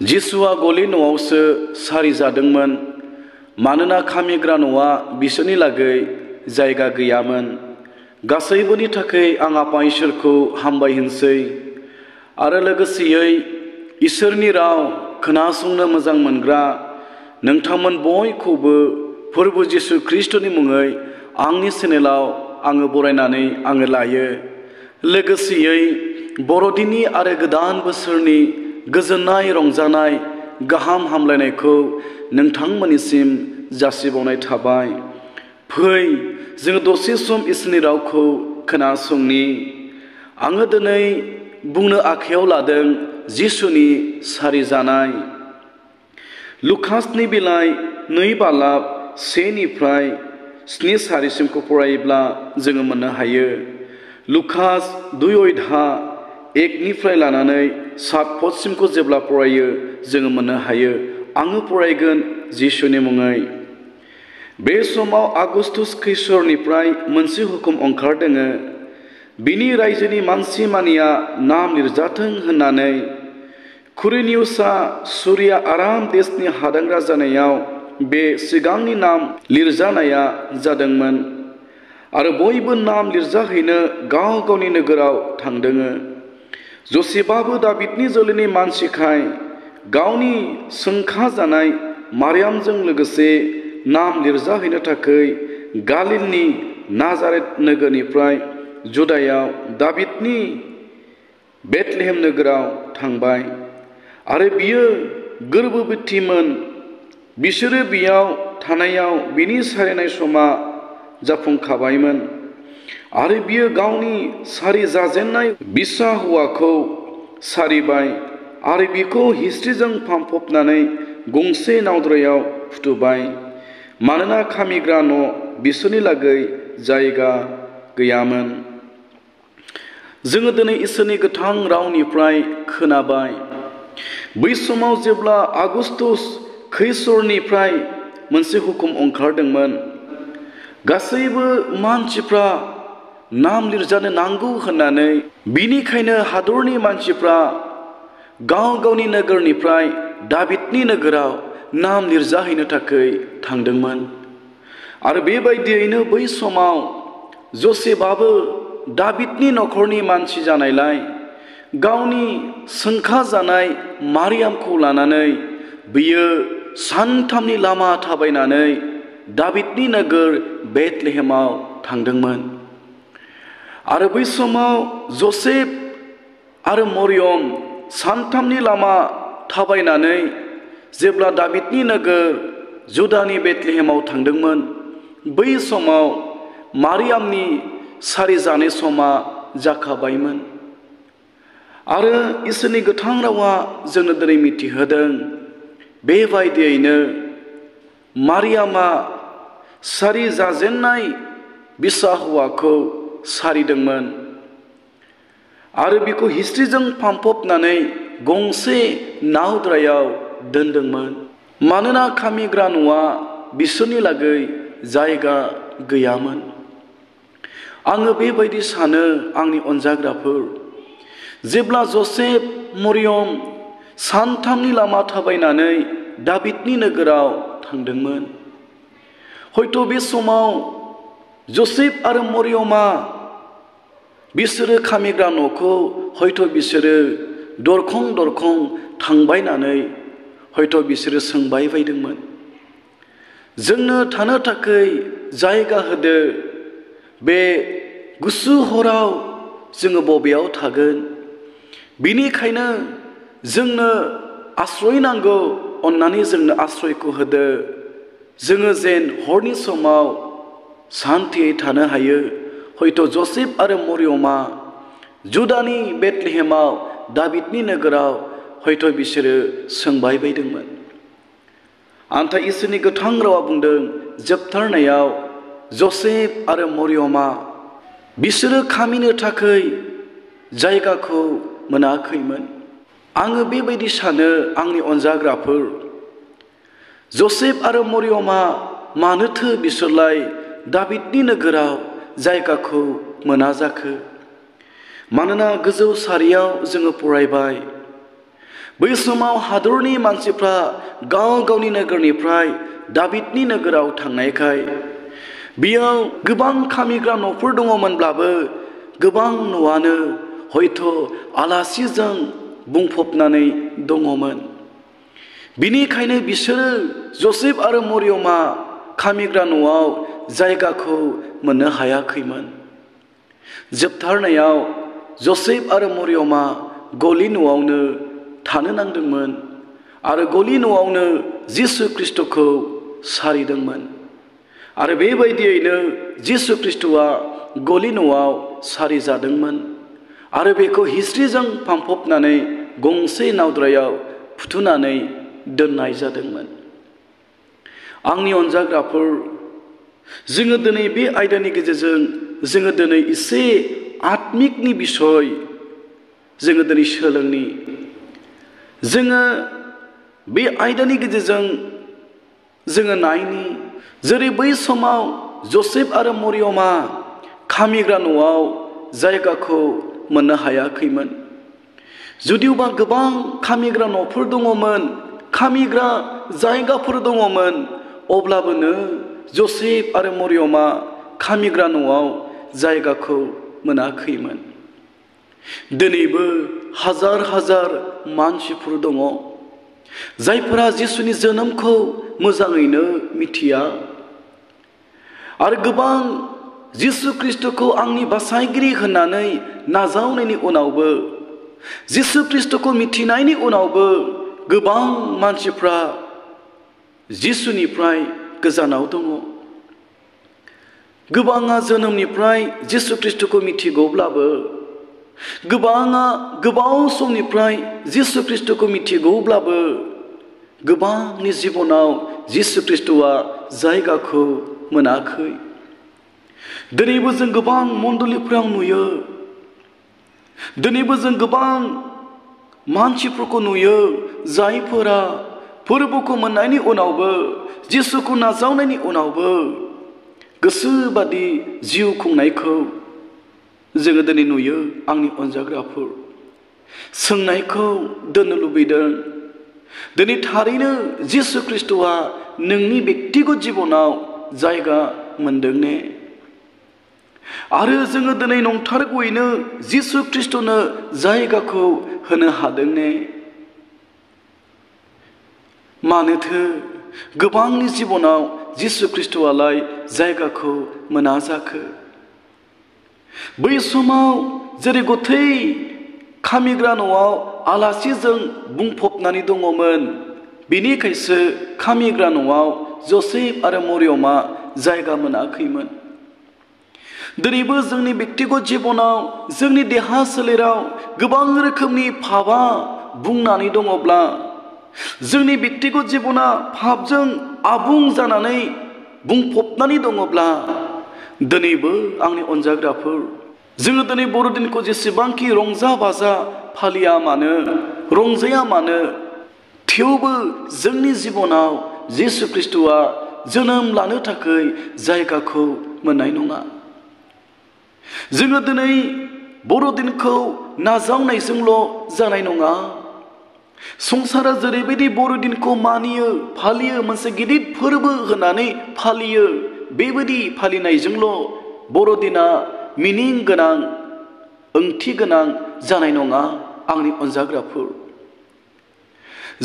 जिसुआ गलि न'आवसो सारि जादोंमोन मानोना खामिग्रा न'आ बिसोरनि लागै जायगा गैयामोन। गासैबोनि थाखाय आं आफा इसोरखौ हामबाय होनसै आरो लोगोसेयै इसोरनि राव खोनासंनो मोजां मोनग्रा नोंथांमोन बयखौबो फोरबो जिसु ख्रिस्टनि मुङै आंनि चेनेलाव आङो बरायनानै लायो। लोगोसेयै बर'दिननि आरो गोदान बोसोरनि गोजोननाय रंजानाय गाहाम हामलायनायखौ नोंथांमोननिसिम जासिबावनाय थाबाय। फै जोङो दसे सम इसोरनि रावखौ खोनासंनि। आङो दिनै बुंनो आखायाव लादों जिसुनि सारि जानाय। लुकासनि बिलाइ 2 बालाब 1 - 7 सारिसिमखौ फरायोब्ला जोङो मोननो हायो। लुकास 2 अध्याय 1 लानानै 7 पदसिमखौ जेब्ला फरायो जोङो मोननो हायो। आङो फरायगोन जिसुनि मुङै। बे समाव आगुस्तुस कैसरनिफ्राय मोनसे हुकुम ओंखारदोङो, बिनि रायजोनि मानसि मानिया नाम लिरजाथों होननानै। कुरिनियुसआ सुरिया आराम देशनि हादांग्रा जानायाव बे सिगांनि नाम लिरजानाया जादोंमोन आरो बयबो नाम लिरजाहैनो गाव गावनि नोगोराव थांदोङो। जसेफआबो दाबिदनि जोलैनि मानसिखाय गावनि सोंखा जानाय मारियामजों लोगोसे नाम लिरजाहैनो थाखाय गालिलनि नाजारेत नोगोरनिफ्राय जुदायाव दाबिदनि बेथलेहेम नोगोराव थांबाय आरो बियो गोर्बोबतीमोन। बिसोरो बेयाव थानायाव बिनि सारिनाय समा जाफुंखाबायमोन आरो बियो गावनि सारि जाजेननाय बिसा हौवाखौ सारिबाय आरो बिखौ हिस्ट्रिजों फांफबनानै गंसे नावद्रायाव फुथुबाय, मानोना खामिग्रा न' बिसोरनि लागै जायगा गैयामोन। जोङो दिनै इसोरनि गोथां रावनिफ्राय खोनाबाय। बै समाव जेब्ला आगुस्तुस कैसरनिफ्राय मोनसे हुकुम ओंखारदोंमोन, गासैबो मानसिफ्रा नाम लिरजानो नांगौ होननानै, बिनिखायनो हादरनि मानसिफ्रा गाव गावनि नोगोरनिफ्राय दाबिदनि नोगोराव नाम लिरजाहैनो थाखाय थांदोंमोन। आरो बेबायदियैनो बै समाव जसेफआबो दाबिदनि न'खरनि मानसि जानायलाय गावनि सोंखा जानाय मारियामखौ लानानै बियो सानथामनि लामा थाबायनानै दाबिदनि नोगोर बेथलेहेमाव थांदोंमोन। आरो बै समाव जसेफ आरो मरियम सानथामनि लामा थाबायनानै जेब्ला दाबिदनि नोगोर जुदानि बेथलेहेमाव थांदोंमोन, बै समाव मारियामनि सारि जानाय समा जाखाबायमोन। आरो इसोरनि गोथां रावा जोंनो दिनै मिथिहोदों, बेबायदियैनो मारियामा सारि जाजेननाय बिसा हौवाखौ सारिदोंमोन आरो बिखौ हिस्ट्रिजों फांफबनानै गंसे नावद्रायाव दोनदोंमोन, मानोना खामिग्रा न'आ बिसोरनि लागै जायगा गैयामोन। आङो बेबायदि सानो आंनि अनजाग्राफोर, जेब्ला जसेफ मरियम सानथामनि लामा थाबायनानै दाबिदनि नोगोराव थांदोंमोन, हयथ' बे समाव जसेफ आरो मरियमा बिसोरो खामिग्रा न'खौ हयथ' बिसोरो दरखं दरखं थांबायनानै हयथ' बिसोरो सोंबाय बायदोंमोन, जोंनो थानो थाखाय जायगा होदो, बे गुसु हराव जोङो बबेयाव थागोन, बिनिखायनो जोंनो आश्रय नांगौ, अन्नानै जोंनो आश्रयखौ होदो, जोङो जेन हरनि समाव सान्थियै थानो हायो। हयथ' जसेफ आरो मरियमा जुदानि बेथलेहेमाव दाबिदनि नोगोराव हयथ' बिसोरो सोंबाय बायदोंमोन। नाथाय इसोरनि गोथां रावा बुंदों, जोबथारनायाव जसेफ आरो मरियमा बिसोरो खामिनो थाखाय जायगाखौ मोनाखैमोन। आङो बेबायदि सानो आंनि अनजाग्राफोर, जसेफ आरो मरियमा मानोथो बिसोरलाय दाबिदनि नोगोराव जायगाखौ मोना जाखो? मानोना गोजौ सारियाव जोङो फरायबाय, बै समाव हादरनि मानसिफ्रा गाव गावनि नोगोरनिफ्राय दाबिदनि नोगोराव थांनायखाय बेयाव गोबां खामिग्रा न'फोर दङमोनब्लाबो गोबां न'आनो हयथ' आलासिजों बुंफबनानै दङमोन। बिनिखायनो बिसोरो जसेफ आरो मरियमा खामिग्रा न'आव जायगाखौ मोननो हायाखैमोन। जोबथारनायाव जसेफ आरो मरियमा गलि न'आवनो थानो नांदोंमोन आरो गलि न'आवनो जिसु ख्रिस्ट'खौ सारिदोंमोन आरो बेबायदियैनो जिसु ख्रिस्ट'आ गलि न'आव सारिजादोंमोन आरो बेखौ हिस्ट्रिजों फांफबनानै गंसे नावद्रायाव फुथुनानै दोननाय जादोंमोन। आंनि अनजाग्राफोर, जोङो दिनै बे आयदानि गेजेरजों जोङो दिनै एसे आत्मिकनि बिसय जोङो दिनै सोलोंनि। जोङो बे आयदानि गेजेरजों जोङो नायनि जेरै बै समाव जसेफ आरो मरियमा खामिग्रा न'आव जायगाखौ मोननो हायाखैमोन। जुदिवबा गोबां खामिग्रा न'फोर दङमोन, खामिग्रा जायगाफोर दङमोन, अब्लाबोनो जसेफ आरो मरियमा खामिग्रा न'आव जायगाखौ मोनाखैमोन। दिनैबो हाजार हाजार मानसिफोर दङ जायफोरा जिसुनि जोनोमखौ मोजाङैनो मिथिया आरो गोबां जिसु ख्रिस्ट'खौ आंनि बासायगिरि होननानै नाजावनायनि उनावबो, जिसु ख्रिस्ट'खौ मिथिनायनि उनावबो गोबां मानसिफ्रा जिसुनिफ्राय गोजानाव दङ। गोबाङा जोनोमनिफ्राय जिसु ख्रिस्ट'खौ मिथिगौब्लाबो, गोबाङा गोबाव समनिफ्राय जिसु ख्रिस्ट'खौ मिथिगौब्लाबो गोबांनि जिबनाव जिसु ख्रिस्ट'आ जायगाखौ मोनाखै। दिनैबो जों गोबां मण्डलिफोराव नुयो, दिनैबो जों गोबां मानसिफोरखौ नुयो जायफोरा फोरबोखौ मोननायनि उनावबो, जिसुखौ नाजावनायनि उनावबो गोसोबादि जिउ खुंनायखौ जोङो दिनै नुयो। आंनि अनजाग्राफोर, सोंनायखौ दोननो लुबैदों, दिनै थारैनो जिसु ख्रिस्ट'आ नोंनि बेक्तिगत जिबनाव जायगा मोनदों ने? आरो जोङो दिनै नंथारगौयैनो जिसु ख्रिस्ट'नो जायगाखौ होनो हादों ने? मानोथो गोबांनि जिबनाव जिसु ख्रिस्ट'आलाय जायगाखौ मोना जाखो? बै समाव जेरै गथै खामिग्रा न'आव आलासिजों बुंफबनानै दङमोन, बिनिखायसो खामिग्रा न'आव जसेफ आरो मरियमा जायगा मोनाखैमोन। दिनैबो जोंनि बेक्तिगत जिबनाव, जोंनि देहा सोलेराव गोबां रोखोमनि पापआ बुंनानै दङब्ला, जोंनि बेक्तिगत जिबना पापजों आबुं जानानै बुंफबनानै दङब्ला, दिनैबो आंनि अनजाग्राफोर, जोङो दिनै बर'दिनखौ जेसेबांखि रंजा बाजा फालिया मानो, रंजाया मानो, थेवबो जोंनि जिबनाव जिसु ख्रिस्ट'आ जोनोम लानो थाखाय जायगाखौ मोननाय नङा। जोङो दिनै बर'दिनखौ नाजावनायजोंल' जानाय नङा। संसारा जेरैबायदि बर'दिनखौ मानियो, फालियो, मोनसे गिदिर फोरबो होननानै फालियो, बेबायदि फालिनायजोंल' बर'दिना मिनिं गोनां, ओंथि गोनां जानाय नङा। आंनि अनजाग्राफोर,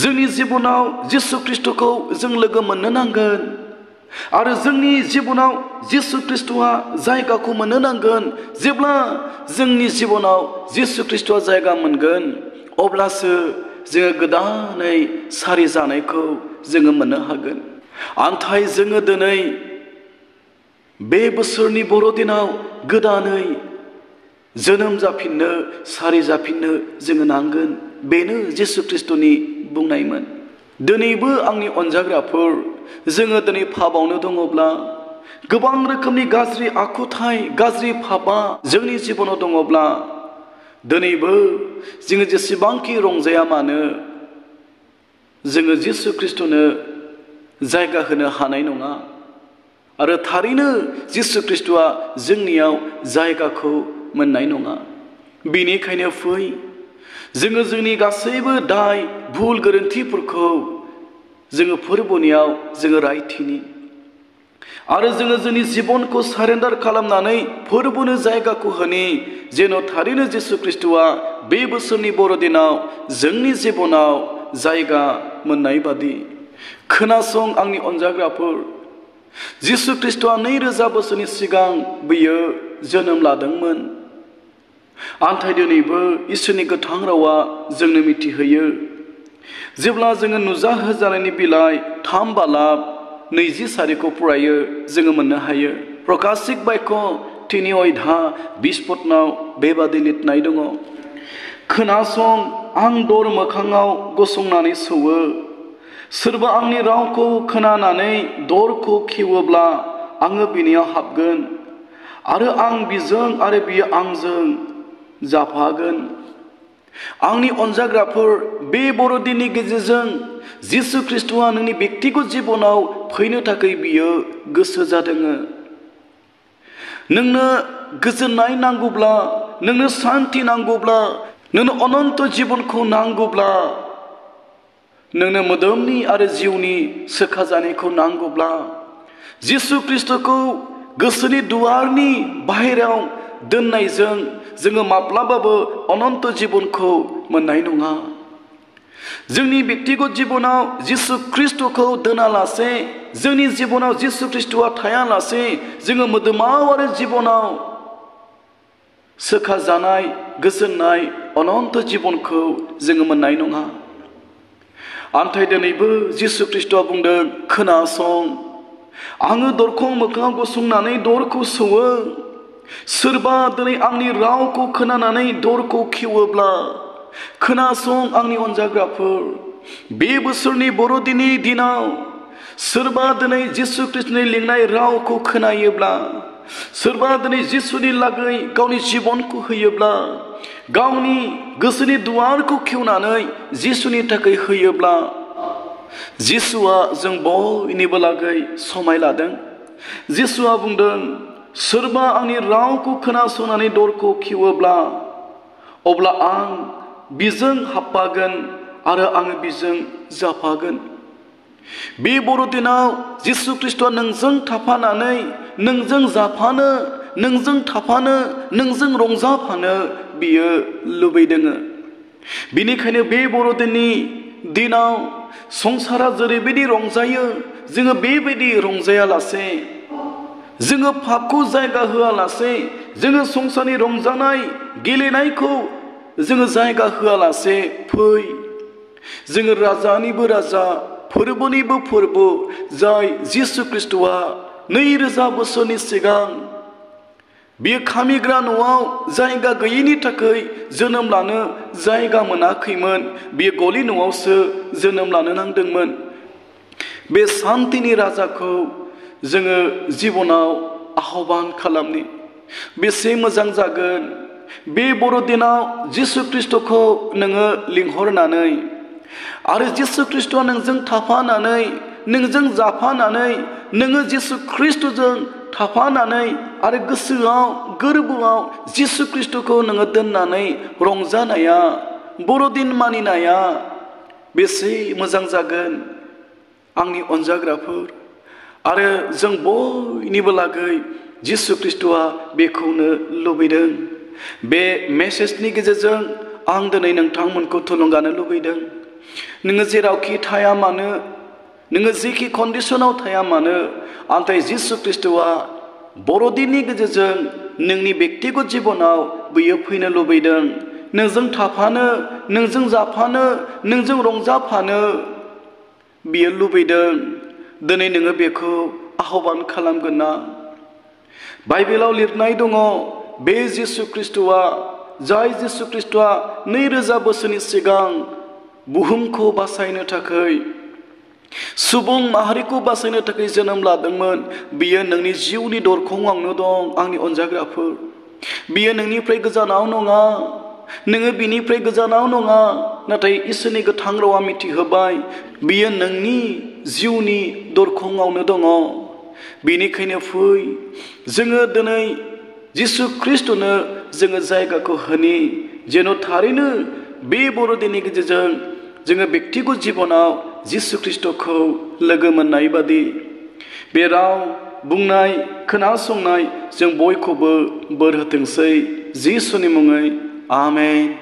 जोंनि जिबनाव जिसु ख्रिस्ट'खौ जों लोगो मोननो नांगोन आरो जोंनि जिबनाव जिसु ख्रिस्ट'आ जायगाखौ मोननो नांगोन। जेब्ला जोंनि जिबनाव जिसु ख्रिस्ट'आ जायगा मोनगोन, अब्लासो जोङो गोदानै सारि जानायखौ जोङो मोननो हागोन। नाथाय जोङो दिनै बे बोसोरनि बर'दिनाव गोदानै जोनोम जाफिननो, सारि जाफिननो जोङो नांगोन। बेनो जिसु ख्रिस्ट'नि बुंनायमोन। दिनैबो आंनि अनजाग्राफोर, जोङो दिनै पापआवनो दङब्ला, गोबां रोखोमनि गाज्रि आखुथाय, गाज्रि पापआ जोंनि जिबनाव दङब्ला, दिनैबो जोङो जेसेबांखि रंजाया मानो, जोङो जिसु ख्रिस्ट'नो जायगा होनो हानाय नङा। आरो थारैनो जिसु ख्रिस्ट'आ जोंनियाव जायगाखौ मोननाय नङा। बेनिखायनो फै, जोङो जोंनि गासैबो दाय भुल गोरोन्थिफोरखौ जोङो फोरबोनियाव जोङो रायथिनि आरो जोङो जोंनि जिबनखौ सारेन्डार खालामनानै फोरबोनो जायगाखौ होनि जेन' थारैनो जिसु ख्रिस्ट'आ बे बोसोरनि बर'दिनाव जोंनि जिबनाव जायगा मोननाय बादि। खोनासं आंनि अनजाग्राफोर, जिसु ख्रिस्ट'आ 2000 बोसोरनि सिगां बियो जोनोम लादोंमोन। नाथाय दिनैबो इसोरनि गोथां रावा जोंनो मिथिहोयो। जेब्ला जोङो नुजाहोजानायनि बिलाइ 3 बालाब 24 फरायो जोङो मोननो हायो। प्रकाशिक बाक्य 3 अध्याय 20 पदनाव बेबादि लिरनाय दङ। खोनासं, आं दर मोखाङाव गसंनानै सौवो। सोरबा आंनि रावखौ खोनानानै दरखौ खेवोब्ला आङो बिनियाव हाबगोन आरो आं बिजों आरो बियो आंजों जाफागोन। आंनि अनजाग्राफोर, बे बर'दिननि गेजेरजों जिसु ख्रिस्ट'आ नोंनि बेक्तिगत जिबनाव फैनो थाखाय बियो गोसो जादों। नोंनो गोजोननाय नांगौब्ला, नोंनो शान्ति नांगौब्ला, नोंनो अनन्त जिबनखौ नांगौब्ला, नोंनो मोदोमनि आरो जिउनि सोखाजानायखौ नांगौब्ला जिसु ख्रिस्ट'खौ गोसोनि दुवारनि बाहेरायाव दोननायजों जोङो माब्लाबाबो अनन्त जिबनखौ मोननाय नङा। जोंनि बेक्तिगत जिबनाव जिसु ख्रिस्ट'खौ दोनालासे, जोंनि जिबनाव जिसु ख्रिस्ट'आ थायालासे जोङो मोदोमाव आरो जिबनाव सोखाजानाय गोजोननाय अनन्त जिबनखौ जोङो मोननाय नङा। नाथाय दिनैबो जिसु ख्रिस्ट'आ बुंदों, खोनासं, आङो दरखं मोखाङाव गसंनानै दरखौ सौवो। सोरबा दिनै आंनि रावखौ खोनानानै दरखौ खेवोब्ला, खोनासं आंनि अनजाग्राफोर, बे बोसोरनि बर'दिननि दिनाव सोरबा दिनै जिसु ख्रिस्ट'नि लिंनाय रावखौ खोनायोब्ला, सोरबा दिनै जिसुनि लागै गावनि जिबनखौ होयोब्ला, गावनि गोसोनि दुवारखौ खेवनानै जिसुनि थाखाय होयोब्ला, जिसुआ जों बयनिबो लागै समाय लादों। जिसुआ बुंदों, सोरबा आंनि रावखौ खोनासंनानै दरखौ खेवोब्ला अब्ला आं बिजों हाबफागोन आरो आङो बिजों जाफागोन। बे बर'दिनाव जिसु ख्रिस्ट'आ नोंजों थाफानानै, नोंजों जाफानो, नोंजों थाफानो, नोंजों रंजाफानो बियो लुबैदों। बिनिखायनो बे बर'दिननि दिनाव संसारा जेरैबायदि रंजायो, जोङो बेबायदि रंजायालासे, जोङो पापखौ जायगा होआलासे, जोङो संसारनि रंजानाय गेलेनायखौ जोङो जायगा होआलासे फै, जोङो राजानिबो राजा, फोरबोनिबो फोरबो, जाय जिसु ख्रिस्ट'आ 2000 बोसोरनि सिगां बियो खामिग्रा न'आव जायगा गैयैनि थाखाय जोनोम लानो जायगा मोनाखैमोन। बियो गलि न'आवसो जोनोम लानो नांदोंमोन। बे शान्तिनि राजाखौ जोङो जिबनाव आह्वान खालामनि। बेसे मोजां जागोन बे बर'दिनाव जिसु ख्रिस्ट'खौ नोङो लिंहरनानै आरो जिसु ख्रिस्ट'आ नोंजों थाफानानै, नोंजों जाफानानै, नोङो जिसु ख्रिस्ट'जों थाफानानै आरो गोसोआव गोरबोआव जिसु ख्रिस्ट'खौ नोङो दोननानै रंजानाया, बर'दिन मानिनाया बेसे मोजां जागोन आंनि अनजाग्राफोर। आरो जों बयनिबो लागै जिसु ख्रिस्ट'आ बेखौनो लुबैदों। बे मेसेजनि गेजेरजों आं दिनै नोंथांमोनखौ थुलुंगानो लुबैदों। नोङो जेरावखि थाया मानो, नोङो जेखि कन्डिसनाव थाया मानो, नाथाय जिसु ख्रिस्ट'आ बर'दिननि गेजेरजों नोंनि बेक्तिगत जिबनाव बियो फैनो लुबैदों। नोंजों थाफानो, नोंजों जाफानो, नोंजों रंजाफानो बियो लुबैदों। दिनै नोङो बेखौ आह्वान खालामगोन ना? बाइबेलाव लिरनाय दङ, बे जिसु ख्रिस्ट'आ, जाय जिसु ख्रिस्ट'आ 2000 बोसोरनि सिगां बुहुमखौ बासायनो थाखाय, सुबुं माहारिखौ बासायनो थाखाय जोनोम लादोंमोन। बियो नोंनि जिउनि दरखंआवनो दं आंनि अनजाग्राफोर। बियो नोंनिफ्राय गोजानाव नङा, नोङो बिनिफ्राय गोजानाव नङा। नाथाय इसोरनि गोथां रावा मिथिहोबाय, बियो नोंनि जिउनि दरखंआवनो दङ। बेनिखायनो फै, जोङो दिनै जिसु ख्रिस्ट'नो जोङो जायगाखौ होनि, जेन' थारैनो बे बर'दिननि गेजेरजों जोङो बेक्तिगत जिबनाव जिसु ख्रिस्ट'खौ लोगो मोननाय बादि बे राव बुंनाय खोनासंनाय जों बयखौबो बोर होथोंसै जिसुनि मुङै आमेन।